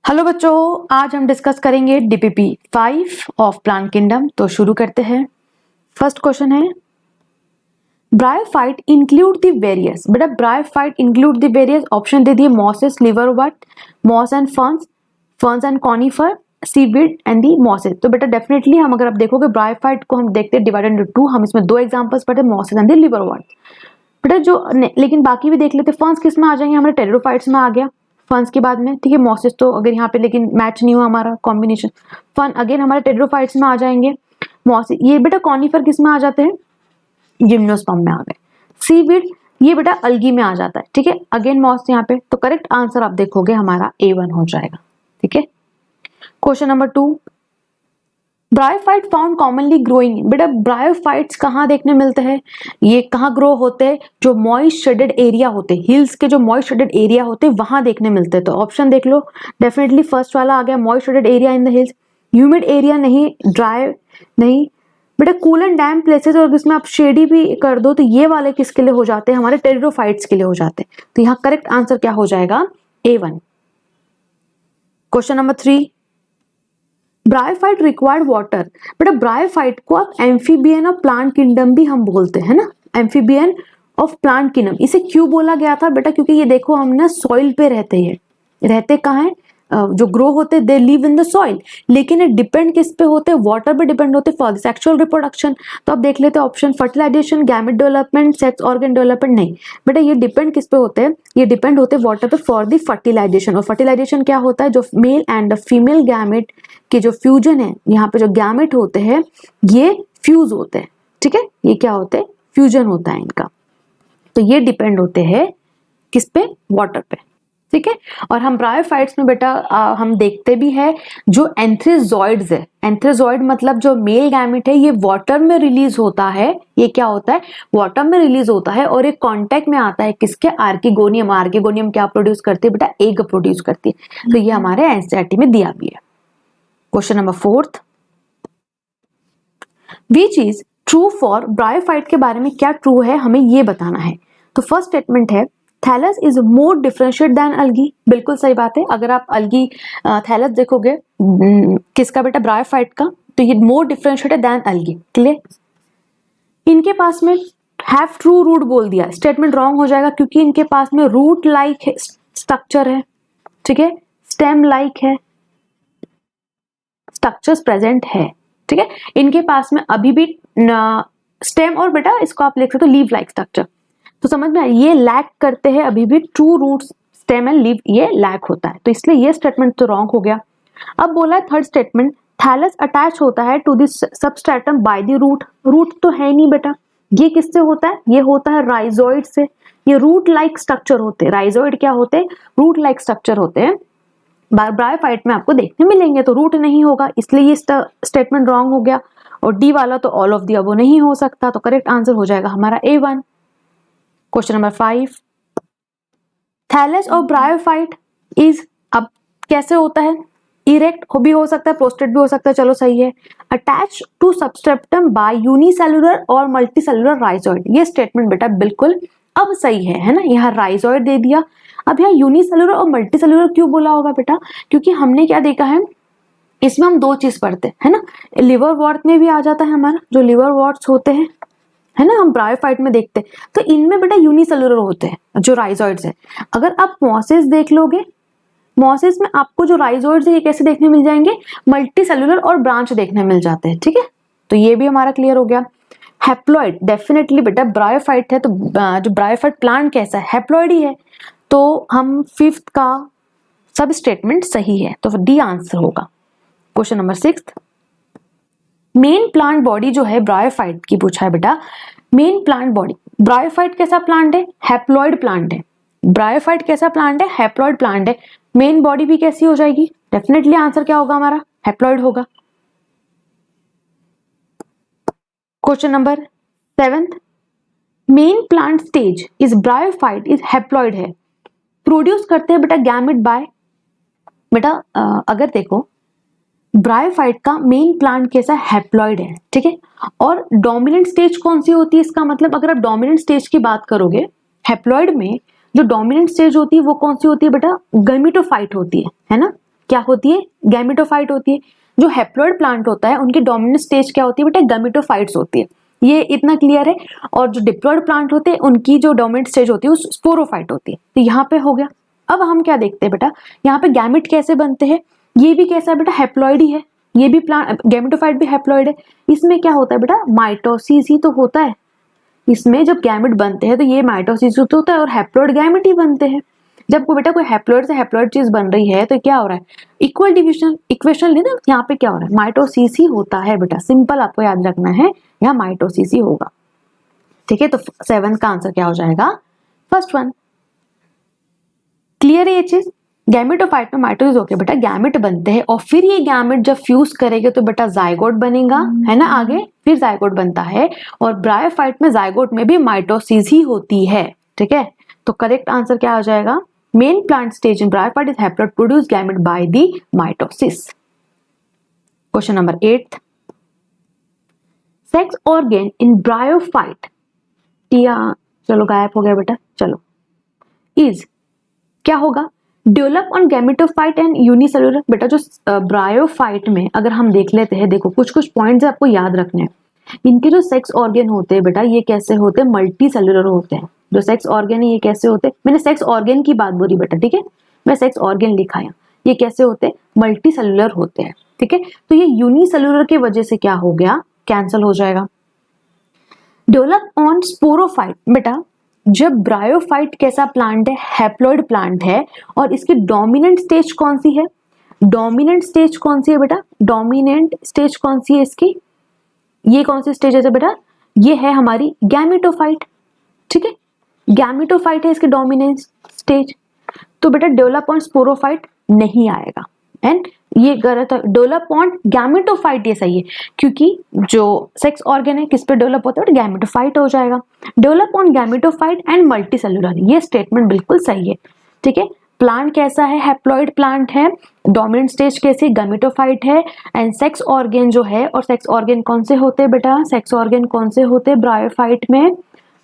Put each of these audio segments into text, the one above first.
Hello बच्चों, आज हम डिस्कस करेंगे डीपीपी 5 ऑफ प्लांट किंगडम। तो शुरू करते हैं। फर्स्ट क्वेश्चन है ब्रायोफाइट इंक्लूड द वेरियस। बेटा bryophyte include the various option दे दिए mosses, liverwort, moss and ferns, ferns and conifer, seaweed and the mosses. तो बेटा डेफिनेटली हम अगर आप देखोगे ब्रायोफाइट को हम देखते हैं डिवाइडेड इनटू टू। हम इसमें दो एग्जांपल्स पढ़े, मॉसेस एंड द लिवरवर्ट। बेटा जो लेकिन बाकी भी देख लेते। फर्न्स किस में आ जाएंगे, हमारे टेरिडोफाइट्स में आ गया फर्न्स के बाद में, ठीक है। मॉसेस तो अगर यहाँ पे लेकिन मैच नहीं हुआ हमारा कॉम्बिनेशन। फर्न अगेन हमारे टेरिडोफाइट्स में आ जाएंगे। मॉसेस ये बेटा कॉनिफर किस में आ जाते हैं, जिम्नोस्पर्म में आ गए। सीवीड ये बेटा अल्गी में आ जाता है, ठीक है। अगेन मॉस यहाँ पे, तो करेक्ट आंसर आप देखोगे हमारा A1 हो जाएगा, ठीक है। Question number 2, bryophyte found commonly growing. बेटा ब्रायोफाइट्स कहाँ देखने मिलते हैं, ये कहाँ ग्रो होते हैं, जो मॉइस्ट शेडेड एरिया होते हैं, हिल्स के जो मॉइस्ट शेडेड एरिया होते हैं वहां देखने मिलते हैं। तो ऑप्शन देख लो, डेफिनेटली फर्स्ट वाला आ गया, moist shaded area in the hills. Humid area नहीं, ड्राई नहीं। बेटा कूल एंड डैम प्लेसेस, और इसमें आप शेडी भी कर दो तो ये वाले किसके लिए हो जाते हैं, हमारे टेरिडोफाइट्स के लिए हो जाते हैं। तो यहाँ करेक्ट आंसर क्या हो जाएगा, A1। Question number 3, bryophyte required water. बेटा ब्रायोफाइट को आप एम्फीबियन ऑफ प्लांट किंगडम भी हम बोलते हैं ना, एम्फीबियन ऑफ प्लांट किंगडम। इसे क्यों बोला गया था बेटा, क्योंकि ये देखो हम ना सॉइल पे रहते हैं, रहते कहाँ है, जो ग्रो होते they live in the soil, लेकिन ये डिपेंड किस पे होते हैं, वाटर पे डिपेंड होते फॉर सेक्सुअल रिप्रोडक्शन। तो अब देख लेते हैं option, fertilisation, gamete development, sex organ development. नहीं बेटा, ये डिपेंड किस पे होते हैं, ये डिपेंड होते हैं वाटर पे फॉर द फर्टिलाइजेशन। और फर्टिलाइजेशन क्या होता है, जो मेल एंड फीमेल गैमेट के जो फ्यूजन है, यहाँ पे जो गैमेट होते हैं ये फ्यूज होते हैं, ठीक है। ये क्या होते हैं, फ्यूजन होता है इनका। तो ये डिपेंड होते हैं किस पे, वाटर पे, ठीक है। और हम ब्रायोफाइट्स में बेटा हम देखते भी है जो एंथ्रेजॉइड्स है। एंथ्रेजॉइड मतलब जो मेल गैमेट है ये वाटर में रिलीज होता है। ये क्या होता है, वाटर में रिलीज होता है और एक कांटेक्ट में आता है किसके, आर्किगोनियम। आर्किगोनियम क्या प्रोड्यूस करती है बेटा, एग प्रोड्यूस करती है। तो ये हमारे एनसीईआरटी में दिया भी है। Question number 4, which is true for bryophyte. के बारे में क्या ट्रू है हमें ये बताना है। तो फर्स्ट स्टेटमेंट है thallus is more differentiate than algae. बिल्कुल सही बात है। अगर आप अल्गी थैलस देखोगे किसका बेटा, ब्रायोफाइट का, तो ये मोर डिफरेंशिएटेड देन अल्गी, क्लियर। इनके पास में हैव ट्रू रूट बोल दिया, स्टेटमेंट रॉन्ग हो जाएगा क्योंकि इनके पास में रूट लाइक स्ट्रक्चर है, ठीक है, स्टेम लाइक है, स्ट्रक्चर्स प्रेजेंट है, ठीक है। इनके पास में अभी भी स्टेम और बेटा इसको आप लिख सकते हो लीव लाइक स्ट्रक्चर। तो समझ में ये लैक करते हैं अभी भी, true root stem and leave ये लैक होता है। तो इसलिए ये स्टेटमेंट तो रॉन्ग हो गया। अब बोला है थर्ड स्टेटमेंट, थैलस अटैच होता है to this substratum by the root. Root तो है नहीं बेटा, ये किससे होता है, ये होता है राइजोइड से। ये रूट लाइक स्ट्रक्चर होते हैं। राइजोइड क्या होते हैं, रूट लाइक स्ट्रक्चर होते हैं। ब्रायोफाइट में आपको देखने मिलेंगे, तो रूट नहीं होगा, इसलिए ये स्टेटमेंट रॉन्ग हो गया। और डी वाला तो ऑल ऑफ दी अबव नहीं हो सकता। तो करेक्ट आंसर हो जाएगा हमारा A1। क्वेश्चन नंबर 5, थैलस और ब्रायोफाइट इज, अब कैसे होता है, इरेक्ट भी हो सकता है, प्रोस्टेट भी हो सकता है, चलो सही है। Attach to substratum by unicellular और मल्टीसेलुलर राइजोइड। ये स्टेटमेंट बेटा बिल्कुल अब सही है ना। यहाँ राइजोइड दे दिया, अब यहाँ यूनिसेलुलर और मल्टीसेलुलर क्यों बोला होगा बेटा, क्योंकि हमने क्या देखा है, इसमें हम दो चीज पढ़ते हैं ना, लिवर वॉर्ट में भी आ जाता है हमारा, जो लिवर वॉर्ट्स होते हैं है ना, हम ब्रायोफाइट में देखते हैं। तो इनमें बेटा यूनिसेलुलर होते हैं जो राइजोइड्स है। अगर आप मॉसेस देख लोगे, मॉसेस में आपको जो राइजोइड्स है ये कैसे देखने मिल जाएंगे, मल्टी सेलुलर और ब्रांच देखने मिल जाते हैं, ठीक है। तो ये भी हमारा क्लियर हो गया। हैप्लॉइड, डेफिनेटली बेटा ब्रायोफाइट है तो जो ब्रायोफाइट प्लांट कैसा है, हैप्लॉइड ही है। तो हम फिफ्थ का सब स्टेटमेंट सही है, तो डी आंसर होगा। Question number 6, main plant body जो है ब्रायोफाइट की पूछा है बेटा। मेन प्लांट बॉडी, ब्रायोफाइट कैसा प्लांट है, हैप्लॉइड प्लांट है। ब्रायोफाइट कैसा प्लांट है, हैप्लॉइड प्लांट है। मेन बॉडी भी कैसी हो जाएगी, डेफिनेटली आंसर क्या होगा हमारा, हैप्लॉइड होगा। Question number 7, main plant stage is bryophyte is haploid है, प्रोड्यूस करते हैं बेटा गैमेट बाय। बेटा अगर देखो ब्रायोफाइट का मेन प्लांट कैसा, हैप्लॉइड है, ठीक है। और डोमिनेंट स्टेज कौन सी होती है, इसका मतलब अगर आप डोमिनेंट स्टेज की बात करोगे, हैप्लॉइड में जो डोमिनेंट स्टेज होती है वो कौन सी होती है बेटा, गैमेटोफाइट होती है ना। क्या होती है, गैमेटोफाइट होती है। जो हैप्लॉइड प्लांट होता है उनकी डोमिनेंट स्टेज क्या होती है बेटा, गैमेटोफाइट्स होती है, ये इतना क्लियर है। और जो डिप्लॉइड प्लांट होते हैं उनकी जो डोमिनेंट स्टेज होती है वो स्पोरोफाइट होती है। तो यहाँ पे हो गया। अब हम क्या देखते हैं बेटा, यहाँ पे गैमेट कैसे बनते हैं, ये भी कैसा है बेटा, हैप्लॉइड ही है, ये भी प्लांट गैमेटोफाइट भी हैप्लॉइड है। इसमें क्या होता है बेटा, माइटोसिस ही तो होता है। इसमें जब गैमेट बनते हैं तो ये माइटोसिस तो होता है और हैप्लॉइड गैमेट ही बनते हैं। जब कोई बेटा कोई हैप्लॉइड से हैप्लॉइड चीज बन रही है तो क्या हो रहा है, इक्वल डिविजन इक्वेशन लेना, यहाँ पे क्या हो रहा है, माइटोसिस ही होता है बेटा, सिंपल आपको याद रखना है, यहाँ माइटोसिस ही होगा। ठीक है, तो 7 का आंसर क्या हो जाएगा, फर्स्ट वन। क्लियर है ये चीज। गैमेटोफाइट में माइटोसिस होकर बेटा गैमेट बनते हैं और फिर ये गैमेट जब फ्यूज करेंगे तो बेटा जाइगोट बनेगा, है ना, आगे फिर जाइगोट बनता है। और ब्रायोफाइट में जाइगोट में भी माइटोसिस ही होती है। ठीक है, तो करेक्ट आंसर क्या हो जाएगा, main plant stage in bryophyte is haploid produce gamete by the mitosis. Question number 8, sex organ in bryophyte, चलो गायब हो गया बेटा, चलो, इज क्या होगा, develop on gametophyte and unicellular. बेटा जो ब्रायोफाइट में अगर हम देख लेते हैं, देखो कुछ कुछ पॉइंट्स आपको याद रखने हैं। इनके जो सेक्स ऑर्गन होते हैं बेटा ये कैसे होते हैं, मल्टी सेलुलर होते हैं। जो सेक्स ऑर्गन है ये कैसे होते हैं, मैंने सेक्स ऑर्गन की बात बोली बेटा, ठीक है, मैं सेक्स ऑर्गन लिखा है, ये कैसे होते हैं, मल्टी सेलुलर होते हैं। ठीक है, तो ये यूनिसेलुलर की वजह से क्या हो गया, कैंसिल हो जाएगा। डेवलप ऑन स्पोरोफाइट, बेटा जब ब्रायोफाइट कैसा प्लांट है, हैप्लॉइड प्लांट है, और इसकी डोमिनेंट स्टेज कौन सी है, डोमिनेंट स्टेज कौन सी है बेटा, डोमिनेंट स्टेज कौन सी है इसकी, ये कौन सी स्टेज है बेटा, ये है हमारी गैमेटोफाइट। ठीक है, गैमेटोफाइट है इसकी डोमिनेंट स्टेज, तो बेटा डेवलप ऑन स्पोरोफाइट नहीं आएगा। एंड ये गलत है, डेवलप ऑन गैमेटोफाइट ये सही है, क्योंकि जो सेक्स ऑर्गन है किस पे डेवलप होता है, गैमेटोफाइट हो जाएगा। Develop on gametophyte and multi cellular, ये स्टेटमेंट बिल्कुल सही है। ठीक है, प्लांट कैसा है, हैप्लॉइड प्लांट है, डोमिनेंट स्टेज कैसी, गैमेटोफाइट है, एंड सेक्स ऑर्गन जो है, और सेक्स ऑर्गन कौन से होते हैं बेटा, सेक्स ऑर्गन कौन से होते हैं ब्रायोफाइट में,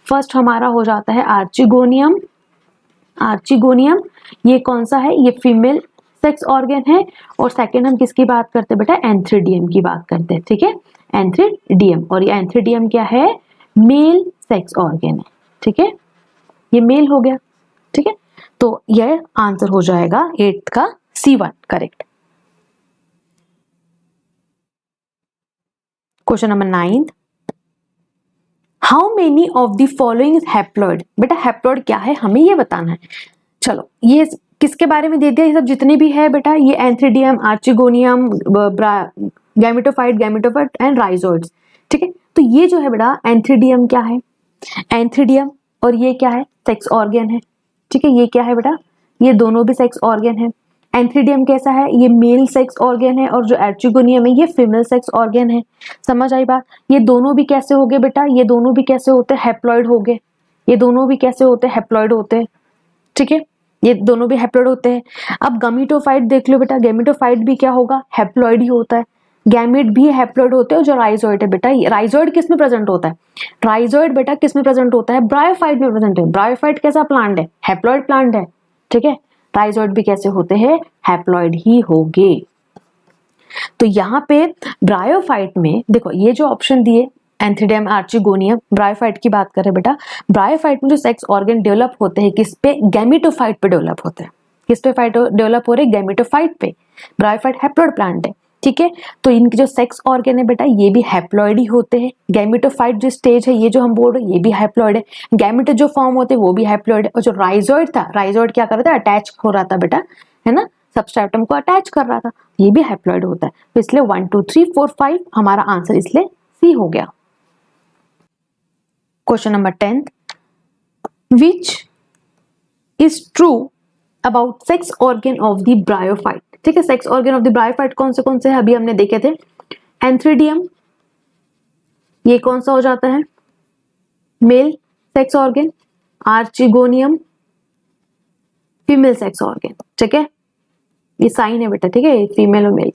फर्स्ट हमारा हो जाता है आर्चिगोनियम, आर्चिगोनियम ये कौन सा है, ये फीमेल सेक्स ऑर्गन है। और सेकंड हम किसकी बात करते हैं बेटा, एंथ्रीडियम की बात करते हैं। ठीक है, एंथ्रीडियम, और ये एंथ्रीडियम क्या है, मेल सेक्स ऑर्गन है। ठीक है, ये मेल हो गया। ठीक है, तो यह आंसर हो जाएगा 8 का C1 correct. Question number 9, how many of the following is haploid. बेटा हैप्लॉइड क्या है हमें ये बताना है। चलो ये किसके बारे में दे दिया, ये सब जितने भी है बेटा, ये antheridium, archegonium, gametophyte and rhizoids. ठीक है, तो ये जो है बेटा एंथ्रीडियम क्या है, एंथ्रीडियम, और ये क्या है, सेक्स ऑर्गन है। ठीक है, ये क्या है बेटा, ये दोनों भी सेक्स ऑर्गन है। एंथ्रीडियम कैसा है, ये मेल सेक्स ऑर्गन है, और जो आर्चिगोनियम है ये फीमेल सेक्स ऑर्गन है। समझ आई बात, ये दोनों भी कैसे हो गए बेटा, ये दोनों भी कैसे होते हैं, हैप्लॉइड हो गए, ये दोनों भी कैसे होते हैं, हैप्लॉइड होते हैं। ठीक है, ये दोनों भी हैप्लॉइड होते हैं। अब गैमेटोफाइट देख लो बेटा, गैमेटोफाइट भी क्या होगा, हैप्लॉइड ही होता है। गैमेट भी हैप्लॉइड होते हैं। जो राइजोइड है बेटा, राइजोइड किस में प्रेजेंट होता है, राइजोइड बेटा किस में प्रेजेंट होता है, ब्रायोफाइट में प्रेजेंट है। ब्रायोफाइट कैसा प्लांट है, हैप्लॉइड प्लांट है। ठीक है, राइजोइड भी कैसे होते हैं, हैप्लॉइड ही होंगे। तो यहाँ पे ब्रायोफाइट में देखो ये जो ऑप्शन दिए, एंथ्रीडियम, आर्चिगोनियम, ब्रायोफाइट की बात करें बेटा, ब्रायोफाइट में जो सेक्स ऑर्गन डेवलप होते हैं किस पे, गैमेटोफाइट पे डेवलप होते हैं। किस पे फाइट डेवलप हो रहे, गैमेटोफाइट पे। ब्रायोफाइट हैप्लॉइड प्लांट है। ठीक है, तो इनके जो सेक्स ऑर्गन है बेटा ये भी हैप्लॉइड ही होते हैं। गैमेटोफाइट जो स्टेज है ये जो हम बोल रहे हैं ये भी हैप्लॉइड है। गैमेट जो फॉर्म होते हैं वो भी हैप्लॉइड है। और जो राइजोइड था, राइजोइड क्या कर रहा था, अटैच हो रहा था बेटा, है ना, सबस्ट्रेटम को अटैच कर रहा था, ये भी हैप्लॉइड होता है। तो इसलिए 1 2 3 4 5 हमारा आंसर इसलिए सी हो गया। Question number 10, which is true about sex organ of the bryophyte. ठीक है, sex organ of the bryophyte कौन से हैं, अभी हमने देखे थे। एंथ्रीडियम ये कौन सा हो जाता है, mail sex organ. Archegonium female sex organ. ठीक है, ये साइन है बेटा, ठीक है, फीमेल और male.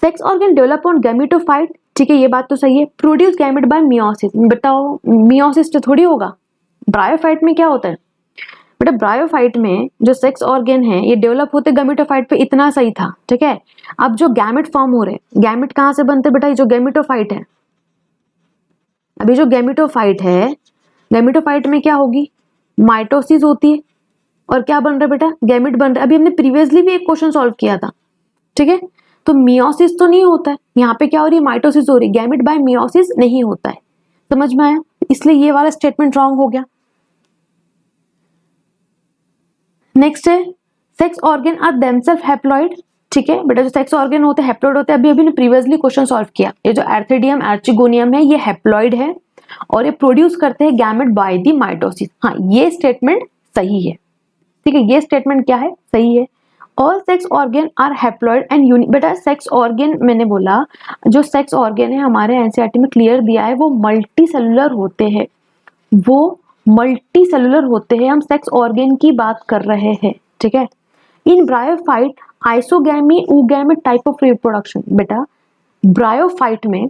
Sex organ develop on gametophyte. ठीक है, ये बात तो सही है। Produce gamete by meiosis. बताओ मियोसिस तो थोड़ी होगा, ब्रायोफाइट में क्या होता है, बेटा ब्रायोफाइट में जो सेक्स ऑर्गन है ये डेवलप होते गैमेटोफाइट पे इतना सही था, ठीक है। अब जो गैमेट फॉर्म हो रहे, गैमेट कहाँ से बनते बेटा, ये जो गैमेटोफाइट है, अभी जो गैमेटोफाइट है, गैमेटोफाइट में क्या होगी, माइटोसिस होती है और क्या बन रहा है बेटा, गैमेट बन रहा है। अभी हमने प्रीवियसली भी एक क्वेश्चन सॉल्व किया था, ठीक है। तो मियोसिस तो नहीं होता है, यहाँ पे क्या हो रही है, माइटोसिस हो रही है, गैमेट बाय मियोसिस नहीं होता है, समझ में आया, इसलिए ये वाला स्टेटमेंट रॉन्ग हो गया। नेक्स्ट है sex organ are themselves haploid, ठीक है बेटा, जो सेक्स ऑर्गन होते हैं हैप्लॉइड होते हैं, अभी ने प्रीवियसली क्वेश्चन सॉल्व किया। ये जो एर्थीडियम आर्चिगोनियम है ये हैप्लॉइड है और ये प्रोड्यूस करते हैं गैमेट बाय द माइटोसिस। हाँ ये स्टेटमेंट सही है, ठीक है, ये स्टेटमेंट क्या है, सही है। All sex organ are haploid and unique, बेटा सेक्स ऑर्गन मैंने बोला जो सेक्स ऑर्गन है हमारे एनसीईआरटी में क्लियर दिया है वो मल्टी सेलुलर होते हैं, वो मल्टी सेलुलर होते हैं, हम सेक्स ऑर्गन की बात कर रहे हैं, ठीक है। In bryophyte isogamy oogamete type of reproduction, बेटा ब्रायोफाइट में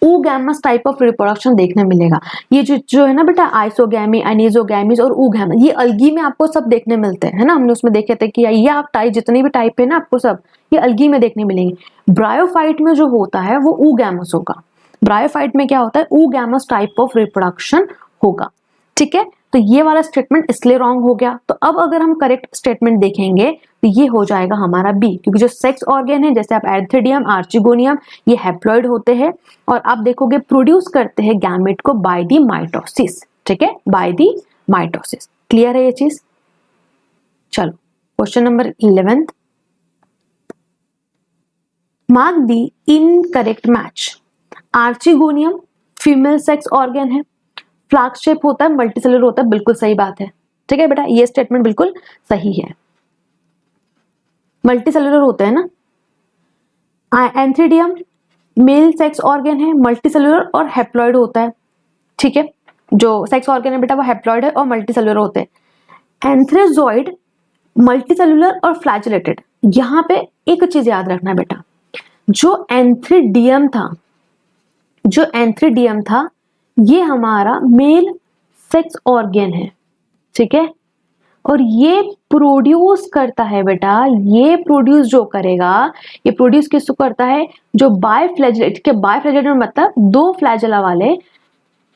ऊगैमस टाइप ऑफ रिप्रोडक्शन देखने मिलेगा। ये जो है ना बेटा आइसोगैमी, एनिसोगैमीज और ऊगैमस, ये अलगी में आपको सब देखने मिलते हैं, है ना, हमने उसमें देखे थे कि ये आप टाइप जितने भी टाइप है ना आपको सब ये अलगी में देखने मिलेंगे। ब्रायोफाइट में जो होता है वो ऊगैमस होगा, ब्रायोफाइट में क्या होता है, ऊगैमस टाइप ऑफ रिप्रोडक्शन होगा, ठीक है। तो ये वाला स्टेटमेंट इसलिए रॉन्ग हो गया। तो अब अगर हम करेक्ट स्टेटमेंट देखेंगे तो ये हो जाएगा हमारा बी, क्योंकि जो सेक्स ऑर्गन है जैसे आप एर्थीडियम आर्चिगोनियम ये हैप्लॉइड होते हैं और आप देखोगे प्रोड्यूस करते हैं गैमेट को बाय द माइटोसिस, ठीक है, बाय द माइटोसिस। क्लियर है ये चीज। चलो question number 11, mark the incorrect match. Archegonium female sex organ है, फ्लास्क शेप होता है, मल्टीसेलुलर होता है, बिल्कुल सही बात है, ठीक है बेटा, ये स्टेटमेंट बिल्कुल सही है, मल्टीसेलुलर होते हैं ना। एंथ्रीडियम मेल सेक्स ऑर्गन है, मल्टीसेलुलर और हैप्लॉइड होता है, ठीक है, जो सेक्स ऑर्गन है बेटा वो हैप्लॉइड है और मल्टीसेलुलर होते हैं। एंथ्रेजॉइड मल्टीसेलुलर और फ्लैजेलेटेड। यहां पे एक चीज याद रखना बेटा, जो एंथ्रीडियम था ये हमारा मेल सेक्स ऑर्गन है, ठीक है, और ये प्रोड्यूस करता है बेटा, ये प्रोड्यूस जो करेगा ये प्रोड्यूस किसको करता है, जो बायफ्लैजेलेट के, बायफ्लैजेलेट मतलब दो फ्लैजेला वाले,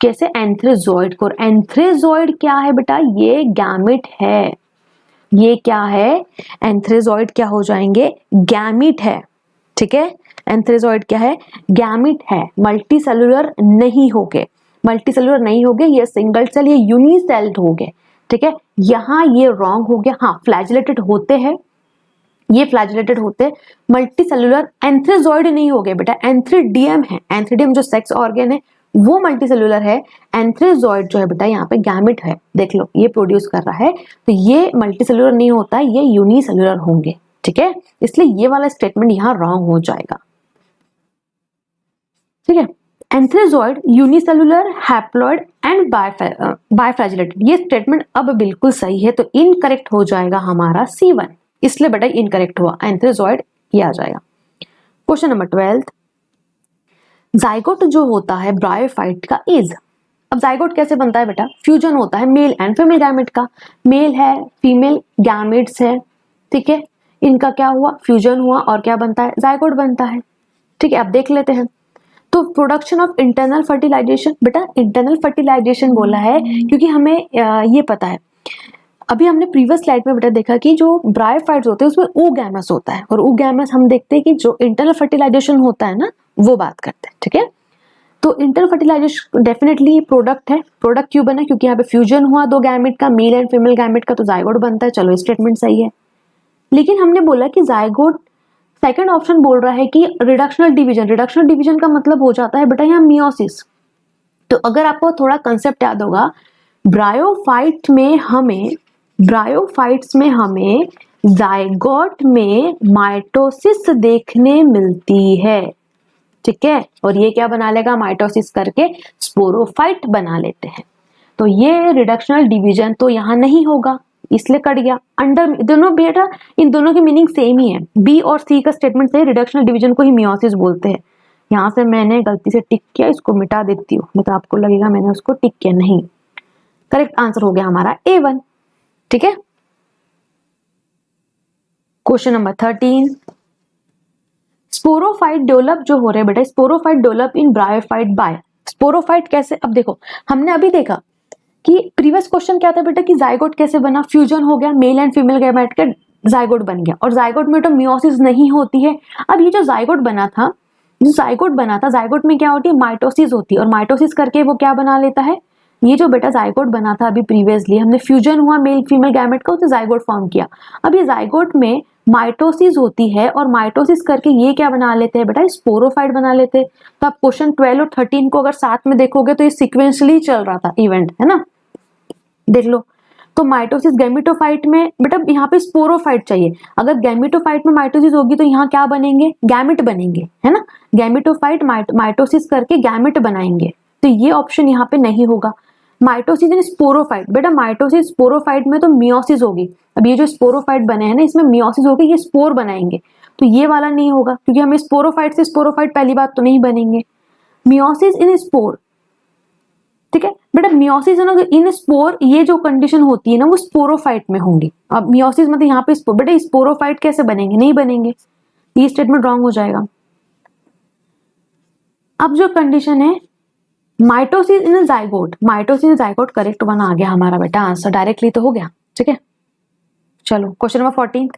कैसे, एंथ्रेजॉइड को। एंथ्रेजॉइड क्या है बेटा, ये गैमेट है, ये क्या है, एंथ्रेजॉइड क्या हो जाएंगे, गैमेट है, ठीक है, एंथ्रेजॉइड क्या है, गैमेट है, मल्टीसेलुलर नहीं होगे, मल्टीसेलुलर नहीं होगे, ये सिंगल सेल, ये यूनिसेल्ड हो गए, ठीक है, यहाँ ये रॉन्ग हो गया। हाँ फ्लैजेलेटेड होते हैं, ये फ्लैजेलेटेड होते, मल्टीसेलुलर एंथ्रेजॉइड नहीं हो गए बेटा, एंथ्रीडियम है, एंथ्रीडियम जो सेक्स ऑर्गन है वो मल्टीसेलुलर है, एंथ्रेजॉइड जो है बेटा यहाँ पे गैमेट है, देख लो ये प्रोड्यूस कर रहा है, तो ये मल्टीसेलुलर नहीं होता है, ये यूनिसेलुलर होंगे, ठीक है, इसलिए ये वाला स्टेटमेंट यहाँ रॉन्ग हो जाएगा, ठीक है। एंथ्रेजॉइड यूनिसेलुलर हैप्लॉइड एंड बायफ्लैजेलेटेड, ये स्टेटमेंट अब बिल्कुल सही है, तो इनकरेक्ट हो जाएगा हमारा C1, इसलिए बेटा इनकरेक्ट हुआ, एंथ्रेजॉइड ये आ जाएगा। क्वेश्चन नंबर 12, जाइगोट जो होता है ब्रायोफाइट का इज, अब जाइगोट कैसे बनता है बेटा, फ्यूजन होता है मेल एंड फीमेल गैमेट का, मेल है फीमेल गैमेट्स है, ठीक है, इनका क्या हुआ, फ्यूजन हुआ और क्या बनता है, जाइगोट बनता है, ठीक है। अब देख लेते हैं, तो प्रोडक्शन ऑफ इंटरनल फर्टिलाइजेशन, बेटा इंटरनल फर्टिलाइजेशन बोला है क्योंकि हमें ये पता है, अभी हमने प्रीवियस स्लाइड में बेटा देखा कि जो ब्रायोफाइट्स होते हैं उसमें oogamous होता है, और oogamous हम देखते हैं कि जो इंटरनल फर्टिलाइजेशन होता है ना वो बात करते हैं, ठीक है। तो इंटरनल फर्टिलाइजेशन डेफिनेटली प्रोडक्ट है, प्रोडक्ट क्यों बना, क्योंकि यहाँ पे फ्यूजन हुआ दो गैमेट का, मेल एंड फीमेल गैमेट का, तो जाइगोट बनता है, चलो स्टेटमेंट सही है। लेकिन हमने बोला कि जाइगोट, सेकंड ऑप्शन बोल रहा है कि रिडक्शनल डिवीजन, रिडक्शनल डिवीजन का मतलब हो जाता है बेटा यहाँ मियोसिस। तो अगर आपको थोड़ा कंसेप्ट याद होगा, ब्रायोफाइट्स में हमें जाइगोट में माइटोसिस देखने मिलती है, ठीक है, और ये क्या बना लेगा, माइटोसिस करके स्पोरोफाइट बना लेते हैं, तो ये रिडक्शनल डिवीजन तो यहाँ नहीं होगा, इसलिए कट गया। अंडर दोनों बेटा इन दोनों की मीनिंग सेम ही है, बी और सी का स्टेटमेंट से रिडक्शनल डिवीजन को ही मियोसिस बोलते हैं। यहाँ से मैंने गलती से टिक किया, इसको मिटा देती हूँ, नहीं तो आपको लगेगा मैंने उसको टिक किया, नहीं, करेक्ट आंसर हो गया हमारा A1। ठीक है। क्वेश्चन नंबर 13, स्पोरोफाइट डेवलप जो हो रहे हैं बेटा, sporophyte develop in bryophyte by, sporophyte कैसे, अब देखो हमने अभी देखा कि प्रीवियस क्वेश्चन क्या था बेटा कि जाइगोट कैसे बना, फ्यूजन हो गया, मेल एंड फीमेल गैमेट का जाइगोट बन गया, और जाइगोट में तो मियोसिस नहीं होती है। अब ये जो जाइगोट बना था, जाइगोट में क्या होती है, माइटोसिस होती है, और माइटोसिस करके वो क्या बना लेता है, ये जो बेटा जाइगोट बना था अभी प्रीवियसली हमने फ्यूजन हुआ मेल फीमेल गैमेट का, उसे जाइगोट फॉर्म किया। अब ये जाइगोट में माइटोसिस होती है, और माइटोसिस करके ये क्या बना लेते हैं बेटा, स्पोरोफाइट बना लेते हैं। तो आप क्वेश्चन 12 और 13 को अगर साथ में देखोगे तो ये सिक्वेंशली चल रहा था इवेंट, है ना, देख लो। तो माइटोसिस गैमेटोफाइट में बेटा यहाँ पे स्पोरोफाइट चाहिए, अगर गैमेटोफाइट में माइटोसिस होगी तो यहाँ क्या बनेंगे, गैमेट बनेंगे, है ना, गैमेटोफाइट माइटोसिस करके गैमेट बनाएंगे, तो ये ऑप्शन यहाँ पे नहीं होगा। माइटोसिस इन स्पोरोफाइट, बेटा माइटोसिस स्पोरोफाइट में तो मियोसिस होगी, अब ये जो स्पोरोफाइट बने हैं ना इसमें मियोसिस होगी, ये स्पोर बनाएंगे, तो ये वाला नहीं होगा क्योंकि हमें स्पोरोफाइट से स्पोरोफाइट पहली बात तो नहीं बनेंगे। मियोसिस इन स्पोर, ठीक है बेटा, मियोसिस इन स्पोर ये जो कंडीशन होती है ना वो स्पोरोफाइट में होंगी। अब मियोसिस मतलब यहाँ पे बेटा स्पोरोफाइट कैसे बनेंगे, नहीं बनेंगे, ये स्टेटमेंट रॉन्ग हो जाएगा। अब जो कंडीशन है mitosis in zygote, mitosis in zygote correct one आ गया हमारा बेटा, आंसर डायरेक्टली तो हो गया, ठीक है। चलो question number 14,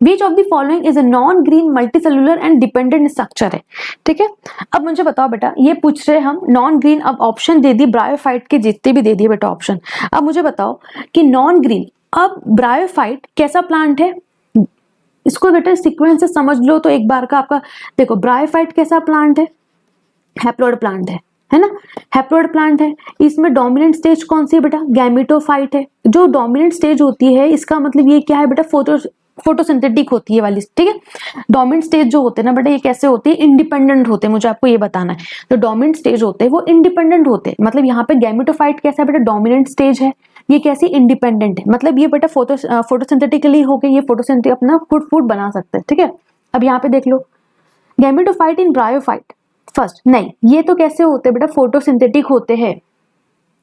Which of the following is a non-green multicellular and dependent structure है, ठीक है। अब मुझे बताओ बेटा, ये पूछ रहे हम नॉन ग्रीन, अब ऑप्शन दे दिए ब्रायोफाइट के जितने भी दे दिए बेटा ऑप्शन। अब मुझे बताओ कि नॉन ग्रीन, अब ब्रायोफाइट कैसा प्लांट है, इसको बेटा सीक्वेंस से समझ लो तो एक बार का आपका देखो, ब्रायोफाइट कैसा प्लांट है, हैप्लॉइड प्लांट है ना, हैप्लॉइड प्लांट है, इसमें डोमिनेंट स्टेज कौन सी है बेटा, गैमेटोफाइट है। जो डोमिनेंट स्टेज होती है इसका मतलब ये क्या है बेटा, फोटोसिंथेटिक होती है वाली, ठीक है। डोमिनेंट स्टेज जो होते हैं ना बेटा ये कैसे होते हैं, इंडिपेंडेंट होते हैं, मुझे आपको ये बताना है। जो डोमिनेंट स्टेज होते हैं वो इंडिपेंडेंट होते हैं, मतलब यहाँ पे गैमेटोफाइट कैसा है बेटा, डोमिनेंट स्टेज है, ये कैसी इंडिपेंडेंट है, मतलब ये बेटा फोटोसिंथेटिकली हो गए, ये फोटोसिंथेटिक अपना फूड बना सकते हैं, ठीक है। अब यहाँ पे देख लो गैमेटोफाइट इन ब्रायोफाइट, फर्स्ट नहीं, ये तो कैसे होते हैं बेटा, फोटोसिंथेटिक होते हैं,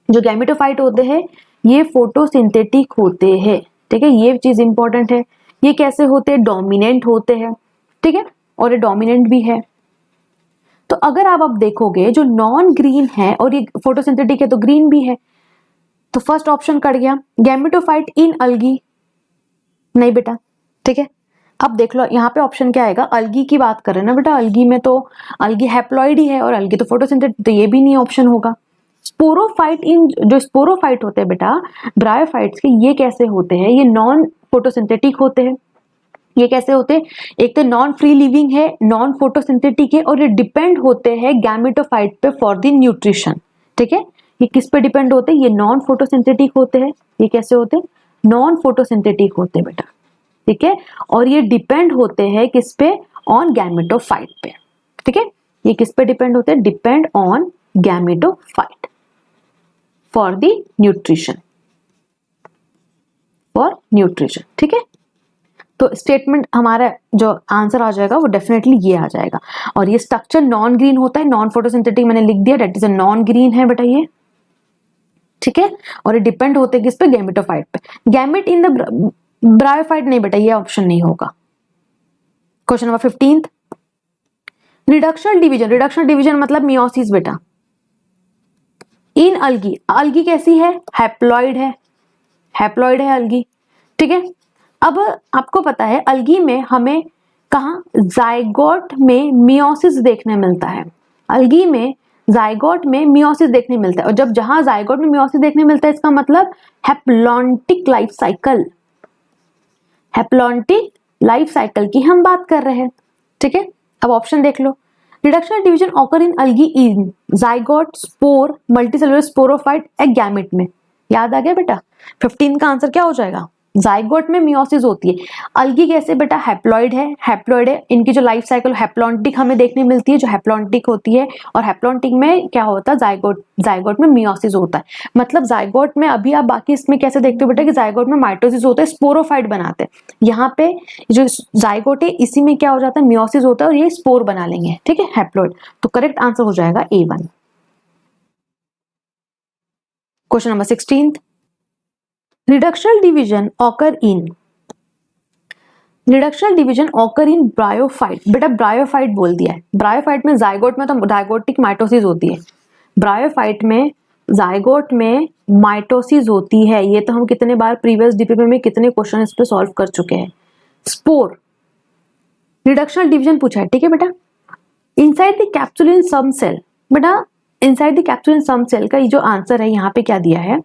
जो गैमेटोफाइट होते हैं ये फोटोसिंथेटिक होते हैं, ठीक है, ये चीज इंपॉर्टेंट है। ये कैसे होते हैं, डोमिनेंट होते हैं, ठीक है, और ये डोमिनेंट भी है। तो अगर आप अब देखोगे जो नॉन ग्रीन है और ये फोटोसिंथेटिक है तो ग्रीन भी है, तो फर्स्ट ऑप्शन कट गया। गैमेटोफाइट इन अल्गी, नहीं बेटा, ठीक है। अब देख लो यहाँ पे ऑप्शन क्या आएगा, अल्गी की बात कर रहे हैं ना बेटा, अल्गी में तो अल्गी हैप्लॉइड ही है और अल्गी तो फोटोसिंथेटिक, तो ये भी नहीं ऑप्शन होगा। स्पोरोफाइट इन, जो स्पोरोफाइट होते हैं बेटा ब्रायोफाइट्स के, ये कैसे होते हैं, ये नॉन फोटोसिंथेटिक होते हैं। ये कैसे होते हैं, एक तो नॉन फ्री लिविंग है, नॉन फोटोसिंथेटिक है, और ये डिपेंड होते हैं गैमेटोफाइट पे फॉर द न्यूट्रिशन, ठीक है। ये किस पे डिपेंड होते हैं, ये नॉन फोटोसिंथेटिक होते हैं। ये कैसे होते हैं, नॉन फोटोसिंथेटिक होते हैं बेटा, ठीक है, और ये डिपेंड होते हैं किस पे, ऑन गैमेटोफाइट पे, ठीक है। ये किस पे डिपेंड होते हैं, depend on gametophyte for the nutrition, for nutrition, ठीक है। तो स्टेटमेंट हमारा जो आंसर आ जाएगा वो डेफिनेटली ये आ जाएगा। और ये स्ट्रक्चर नॉन ग्रीन होता है, नॉन फोटोसिंथेटिक मैंने लिख दिया, that is a non green है बेटा ये, ठीक है। और ये डिपेंड होते हैं किस पे, गैमेटोफाइट पे। गैमेट इन द ब्रायोफाइट नहीं बेटा, ये ऑप्शन नहीं होगा। Question number 15, reductional division, reductional division मतलब मियोसिस बेटा इन अल्गी, अल्गी कैसी है, हैप्लॉइड है, हैप्लॉइड है अल्गी, ठीक है। अब आपको पता है अल्गी में हमें कहा जाइगोट में मियोसिस देखने मिलता है, अल्गी में जाइगोट में मियोसिस देखने मिलता है, और जब जहां जाइगोट में मियोसिस देखने मिलता है इसका मतलब haplontic life cycle, haplontic life cycle की हम बात कर रहे हैं, ठीक है। अब ऑप्शन देख लो, reductional division occur in algae in zygote, spore, multicellular sporophyte, egg gamete में। याद आ गया बेटा, 15 का आंसर क्या हो जाएगा, जाइगोट में मियोसिस होती है। अल्गी कैसे बेटा, हैप्लॉइड है, हैप्लॉइड है, इनकी जो लाइफ साइकिल हैप्लॉन्टिक हमें देखने मिलती है, जो हैप्लॉन्टिक होती है, और हैप्लॉन्टिक में क्या होता है, जाइगोट, जाइगोट में मियोसिस होता है। मतलब जाइगोट में अभी आप बाकी इसमें कैसे देखते हो बेटा कि जाइगोट में माइटोसिस होता है, स्पोरोफाइट बनाते हैं, यहाँ पे जो जाइगोट है इसी में क्या हो जाता है, मियोसिस होता है और ये स्पोर बना लेंगे, ठीक है, हैप्लॉइड। तो करेक्ट आंसर हो जाएगा A1। Question number 16, reductional division occur इन ब्रायोफाइट। बेटा ब्रायोफाइट बोल दिया है। ब्रायोफाइट में जाइगोट में तो डायगोटिक माइटोसिस होती है, ब्रायोफाइट में जाइगोट में माइटोसिस होती है। ये तो हम कितने बार प्रीवियस डीपीपी में कितने क्वेश्चन इस पे सॉल्व कर चुके हैं। स्पोर रिडक्शनल डिवीजन पूछा है, ठीक है बेटा। Inside the capsule in some cell, बेटा inside the capsule in some cell का ये जो आंसर है यहाँ पे क्या दिया है,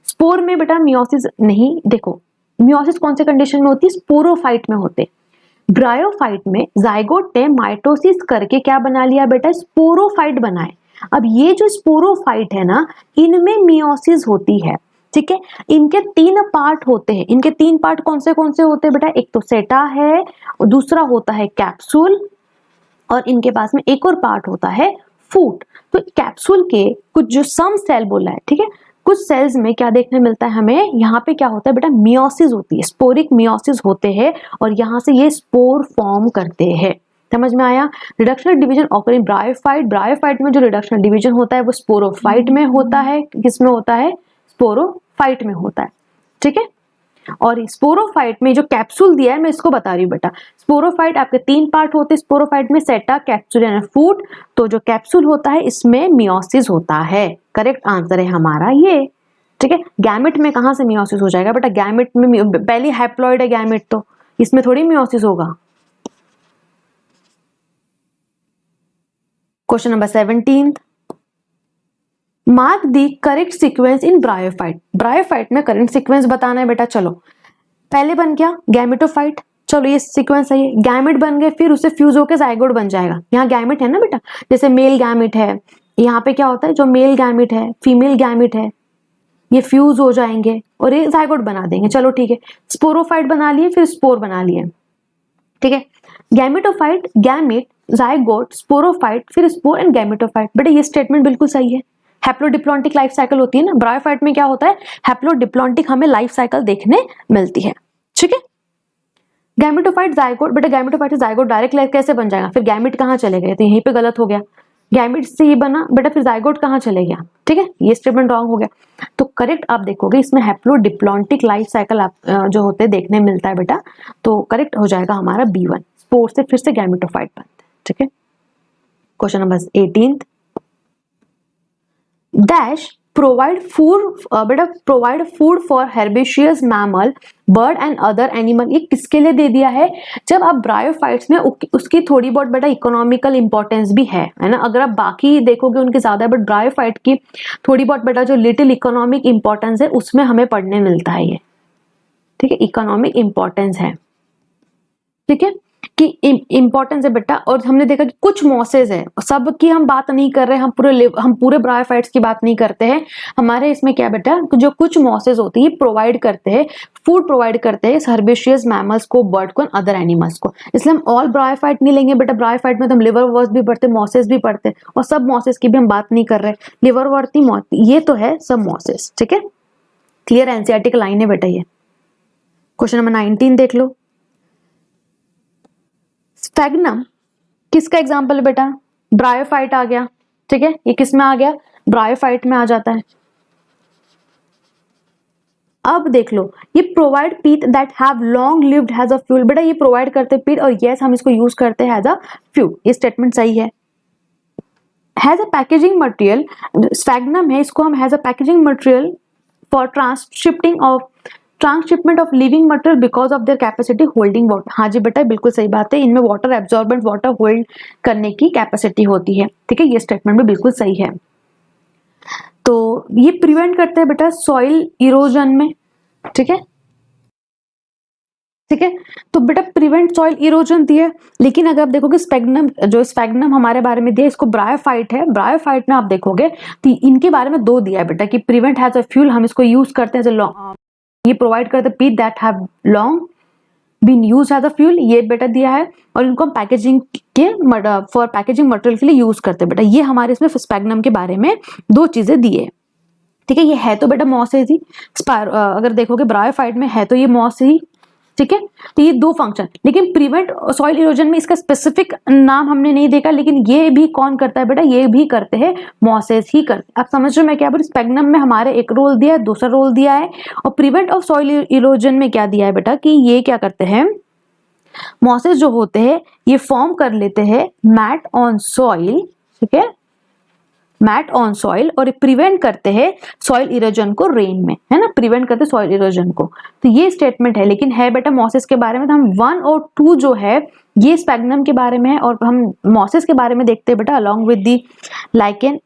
स्पोर में बेटा मियोसिस नहीं। देखो मियोसिस कौन से कंडीशन में होती है, स्पोरोफाइट में होते। ब्रायोफाइट में जाइगोट ने माइटोसिस करके क्या बना लिया बेटा, स्पोरोफाइट बनाए। अब ये जो स्पोरोफाइट है ना, इनमें मियोसिस होती है, ठीक है। इनके 3 पार्ट होते हैं। इनके 3 पार्ट कौन से होते हैं बेटा, एक तो सेटा है, दूसरा होता है कैप्सूल, और इनके पास में एक और पार्ट होता है फूट। तो कैप्सूल के कुछ जो सम सेल बोला है, ठीक है, कुछ सेल्स में क्या देखने मिलता है हमें, यहाँ पे क्या होता है बेटा, मियोसिस होती है, स्पोरिक मियोसिस होते हैं, और यहाँ से ये स्पोर फॉर्म करते हैं। समझ में आया। रिडक्शनल डिवीजन ऑकर इन ब्रायोफाइट, ब्रायोफाइट में जो रिडक्शनल डिवीजन होता है वो स्पोरोफाइट में होता है। किसमें होता है, स्पोरोफाइट में होता है, ठीक है। और स्पोरोफाइट में जो कैप्सूल दिया है मैं इसको बता रही हूँ बेटा, स्पोरोफाइट आपके 3 पार्ट होते हैं स्पोरोफाइट में, सेटा, कैप्सूल एंड फूट। तो जो कैप्सूल होता है इसमें मियोसिस होता है। करेक्ट आंसर है हमारा ये, ठीक है। गैमेट में कहां से मियोसिस हो जाएगा बेटा, गैमेट में पहले हैप्लॉइड है गैमेट, तो इसमें थोड़ी मियोसिस होगा। Question number 17, mark the correct sequence in bryophyte. Bryophyte में करेक्ट सीक्वेंस बताना है बेटा। चलो पहले बन गया गैमेटोफाइट, चलो ये सीक्वेंस सही है। गैमेट बन गए, फिर उससे फ्यूज होकर जाइगोट बन जाएगा। यहाँ गैमेट है ना बेटा, जैसे मेल गैमेट है, यहाँ पे क्या होता है, जो मेल गैमेट है फीमेल गैमेट है, ये फ्यूज हो जाएंगे और ये जाइगोट बना देंगे। चलो ठीक है, स्पोरोफाइट बना लिए, फिर स्पोर बना लिए, ठीक है। गैमेटोफाइट, गैमेट, जाइगोट, स्पोरोफाइट, फिर स्पोर एंड गैमेटोफाइट। बेटा ये स्टेटमेंट बिल्कुल सही है। हैप्लोडिप्लॉन्टिक लाइफ साइकिल होती है ना, ब्रायोफाइट में क्या होता है, हैप्लोडिप्लॉन्टिक हमें लाइफ साइकिल देखने मिलती है, ठीक है। गैमेटोफाइट, जाइगोट, बेटा गैमेटोफाइट से जाइगोट डायरेक्ट कैसे बन जाएगा, फिर गैमेट कहाँ चले गए, तो यहीं पे गलत हो गया। गैमेट से ये बना बेटा, फिर जाइगोट कहाँ चले गया, ठीक है, ये स्टेटमेंट रॉन्ग हो गया। तो करेक्ट आप देखोगे इसमें हैप्लोडिप्लॉन्टिक लाइफ साइकिल आप जो होते हैं देखने मिलता है बेटा, तो करेक्ट हो जाएगा हमारा B1। स्पोर से फिर से गैमेटोफाइट बनते हैं, ठीक है। Question number 18, dash provide food, बेटा provide food for herbaceous mammal, bird and other animal. ये किसके लिए दे दिया है, जब आप ब्रायोफाइट्स में उसकी थोड़ी बहुत बेटा इकोनॉमिकल इंपॉर्टेंस भी है ना। अगर आप बाकी देखोगे उनके ज्यादा, बट ब्रायोफाइट की थोड़ी बहुत बेटा जो लिटिल इकोनॉमिक इंपॉर्टेंस है उसमें हमें पढ़ने मिलता है ये, ठीक है, इकोनॉमिक इंपॉर्टेंस है, ठीक है, कि इंपॉर्टेंस है बेटा। और हमने देखा कि कुछ मॉसेज है, सब की हम बात नहीं कर रहे, हम पूरे ब्रायोफाइट्स की बात नहीं करते हैं। हमारे इसमें क्या बेटा, जो कुछ मॉसेज होती है प्रोवाइड करते हैं, फूड प्रोवाइड करते हैं हर्बिशियस मैमल्स को, बर्ड को, अदर एनिमल्स को। इसलिए हम ऑल ब्रायोफाइट नहीं लेंगे बेटा। ब्रायोफाइट में तो हम लिवर वर्स भी पढ़ते, मॉसेज भी पढ़ते, और सब मॉसेज की भी हम बात नहीं कर रहे। लिवर वर्ती ये तो है सब मॉसेज, ठीक है। क्लियर, एनसीईआरटी की लाइन है बेटा ये। क्वेश्चन नंबर 19 देख लो। स्फेग्नम किसका एग्जाम्पल है बेटा, ब्रायोफाइट आ गया, ठीक है। ये किस में आ गया, ब्रायोफाइट में आ जाता है। अब देख लो, ये प्रोवाइड पीट that have long lived has a fuel. बेटा ये प्रोवाइड करते पीट, और यस हम इसको यूज करते हैं एज अ फ्यूल, ये स्टेटमेंट सही है। हैज अ पैकेजिंग मटेरियल, स्फेग्नम है, इसको हम has a packaging material for transshipment of living material because of their capacity holding water. हाँ जी बेटा बिल्कुल सही बात है, इनमें वाटर एब्जॉर्बेंट, वाटर होल्ड करने की कैपेसिटी होती है, ठीक है, ये स्टेटमेंट भी बिल्कुल सही है। तो ये प्रिवेंट करते हैं बेटा सॉइल इरोजन में, ठीक है, ठीक है। तो बेटा प्रिवेंट सॉइल इरोजन दिया, लेकिन अगर आप देखोगे स्फेग्नम हमारे बारे में दिया, इसको ब्रायोफाइट है, ब्रायोफाइट में आप देखोगे तो इनके बारे में 2 दिया है बेटा, कि प्रिवेंट हैज अ फ्यूल, हम इसको यूज करते हैं, ये प्रोवाइड करते हैं peat that have long been use as a fuel, ये बेटा दिया है। और इनको हम पैकेजिंग के फॉर पैकेजिंग मटेरियल के लिए यूज करते हैं बेटा। ये हमारे इसमें स्फेग्नम के बारे में 2 चीजें दिए, ठीक है। ये है तो बेटा मॉस ही, अगर देखोगे ब्रायोफाइट में है तो ये मॉस ही, ठीक है। तो ये दो फंक्शन, लेकिन प्रिवेंट सॉइल इरोजन में इसका स्पेसिफिक नाम हमने नहीं देखा, लेकिन ये भी कौन करता है बेटा, ये भी करते हैं मॉसेस ही करते हैं। आप समझ रहे हो मैं क्या बोल रही हूँ? स्पेगनम में हमारे एक रोल दिया है, दूसरा रोल दिया है, और प्रिवेंट ऑफ सॉइल इरोजन में क्या दिया है बेटा कि ये क्या करते हैं, मॉसेस जो होते हैं ये फॉर्म कर लेते हैं मैट ऑन सॉइल, ठीक है, मैट ऑन सॉइल, और प्रिवेंट करते हैं सॉइल इरोजन को रेन में, है ना, प्रिवेंट करते सॉइल इरोजन को। तो ये स्टेटमेंट है, लेकिन है बेटा मॉसेस के बारे में। तो हम 1 और 2 जो है ये स्पेगनम के बारे में है, और हम मॉसेस के बारे में देखते हैं बेटा अलॉन्ग विद दी लाइकेन,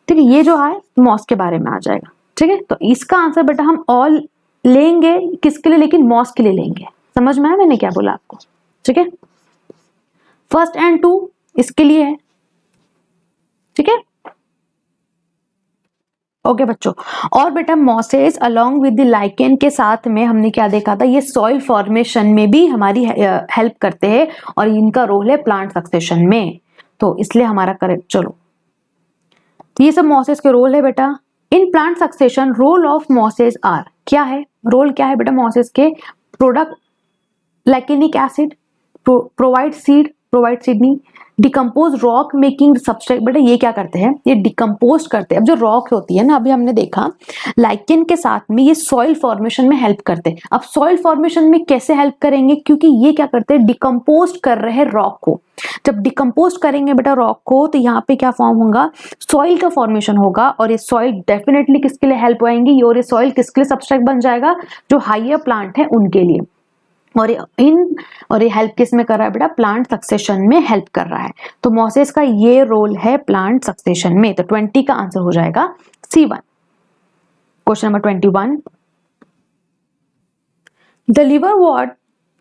ठीक है। ये जो है मॉस के बारे में आ जाएगा, ठीक है। तो इसका आंसर बेटा हम ऑल लेंगे, किसके लिए, लेकिन मॉस के लिए लेंगे। समझ में आया मैंने क्या बोला आपको, ठीक है। 1 और 2 इसके लिए है, ठीक है। ओके बच्चों, और बेटा mosses along with the lichen के साथ में हमने क्या देखा था, ये सॉइल फॉर्मेशन में भी हमारी हेल्प करते हैं, और इनका रोल है प्लांट सक्सेशन में। तो इसलिए हमारा करेक्ट, चलो ये सब मॉसेस के रोल है बेटा। In plant succession role of mosses are, क्या है रोल, क्या है बेटा मॉसेस के, product lichenic acid, provide seed नहीं, डिकम्पोज रॉक मेकिंग सब्सट्रेट। बेटा ये क्या करते हैं, ये डिकम्पोज करते हैं। अब जो रॉक होती है ना, अभी हमने देखा लाइकेन के साथ में ये सॉइल फॉर्मेशन में हेल्प करते हैं। अब सॉइल फॉर्मेशन में कैसे हेल्प करेंगे, क्योंकि ये क्या करते हैं, डिकम्पोज कर रहे हैं रॉक को। जब डिकम्पोज करेंगे बेटा रॉक को, तो यहाँ पे क्या फॉर्म होगा, सॉइल का फॉर्मेशन होगा, और ये सॉइल डेफिनेटली किसके लिए हेल्प होएंगी, और ये सॉइल किसके लिए सब्सट्रेट बन जाएगा, जो हाइयर प्लांट है उनके लिए। और ये हेल्प किस में कर रहा है बेटा, प्लांट सक्सेशन में हेल्प कर रहा है। तो मॉसेस का ये रोल है प्लांट सक्सेशन में। तो 20 का आंसर हो जाएगा C1। Question number 21, the liverwort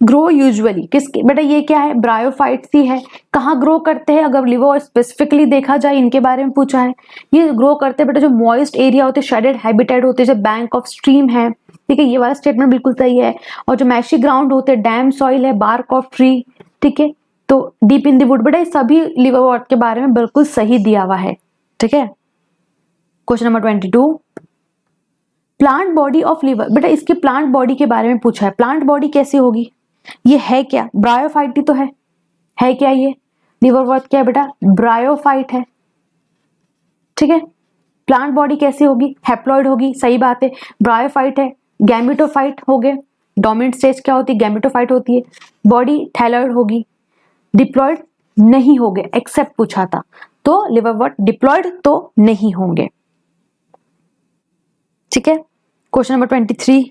grow usually किसके, बेटा ये क्या है, ब्रायोफाइट सी है। कहाँ ग्रो करते हैं, अगर लिवरवॉर्ट स्पेसिफिकली देखा जाए इनके बारे में पूछा है, ये ग्रो करते हैं बेटा जो मॉइस्ट एरिया होते हैं, शेडेड हैबिटेट होते हैं, जो बैंक ऑफ स्ट्रीम है, ठीक है, ये वाला स्टेटमेंट बिल्कुल सही है। और जो मैशी ग्राउंड होते हैं, डैम सॉइल है, बार्क ऑफ ट्री, ठीक है, तो डीप इन द वुड, बेटा ये सभी लिवरवॉर्ट के बारे में बिल्कुल सही दिया हुआ है, ठीक है। Question number 22, plant body of liver, बेटा इसकी प्लांट बॉडी के बारे में पूछा है। प्लांट बॉडी कैसी होगी, ये है क्या, ब्रायोफाइट ही तो है क्या ये, लिवरवॉर्ट क्या है बेटा, ब्रायोफाइट है, ठीक है। प्लांट बॉडी कैसी होगी, हैप्लॉइड होगी, सही बात है, ब्रायोफाइट है। गैमेटोफाइट हो गए, डोमिनेंट स्टेज क्या होती है, गैमेटोफाइट होती है। बॉडी थैलॉइड होगी, डिप्लॉइड नहीं होंगे, एक्सेप्ट पूछा था, तो लिवरवॉर्ट डिप्लॉइड तो नहीं होंगे, ठीक है। क्वेश्चन नंबर 23,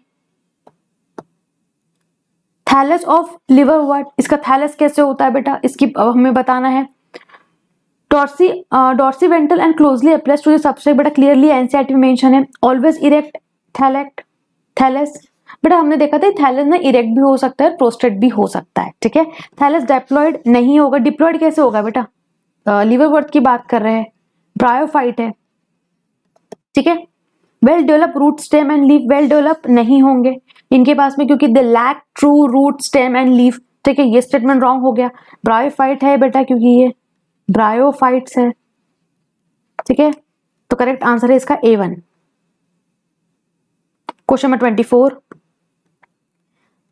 थैलस ऑफ लिवरवॉर्ट, इसका थैलस कैसे होता है बेटा, इसकी हमें बताना है। Dorsiventral and closely applies to the substrate, बेटा क्लियरली एनसीईआरटी में मेंशन है। ऑलवेज इरेक्ट थैलस, बेटा हमने देखा था थैलस ना इरेक्ट भी हो सकता है, प्रोस्टेट भी हो सकता है, ठीक है। थैलस डिप्लॉइड नहीं होगा, डिप्लॉइड कैसे होगा बेटा, लिवरवॉर्ट की बात कर रहे हैं, ब्रायोफाइट है, ठीक है। Well develop root stem and leaf, well develop नहीं होंगे इनके पास में, क्योंकि they lack true root stem and leaf, ठीक है, ये स्टेटमेंट रॉन्ग हो गया। ब्रायोफाइट है बेटा, क्योंकि ये ब्रायोफाइट्स है, ठीक है। तो करेक्ट आंसर है इसका A1। Question number 24,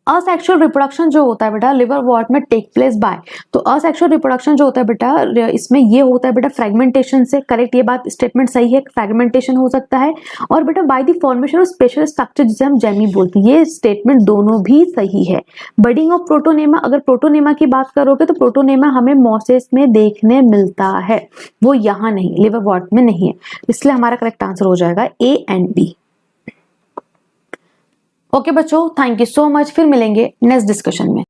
asexual reproduction जो होता है बेटा लिवरवॉर्ट में टेक प्लेस बाय, तो असेक्सुअल रिप्रोडक्शन जो होता है बेटा इसमें ये होता है बेटा फ्रेगमेंटेशन से, करेक्ट, ये बात स्टेटमेंट सही है, फ्रेगमेंटेशन हो सकता है, और बेटा by the formation of special structure जिसे हम जेमी बोलते हैं, ये स्टेटमेंट दोनों भी सही है। बडिंग ऑफ प्रोटोनेमा, अगर प्रोटोनेमा की बात करोगे तो प्रोटोनेमा हमें मॉसेस में देखने मिलता है, वो यहाँ नहीं, लिवरवॉर्ट में नहीं है, इसलिए हमारा करेक्ट आंसर हो जाएगा A and B। ओके बच्चों, थैंक यू सो मच, फिर मिलेंगे नेक्स्ट डिस्कशन में।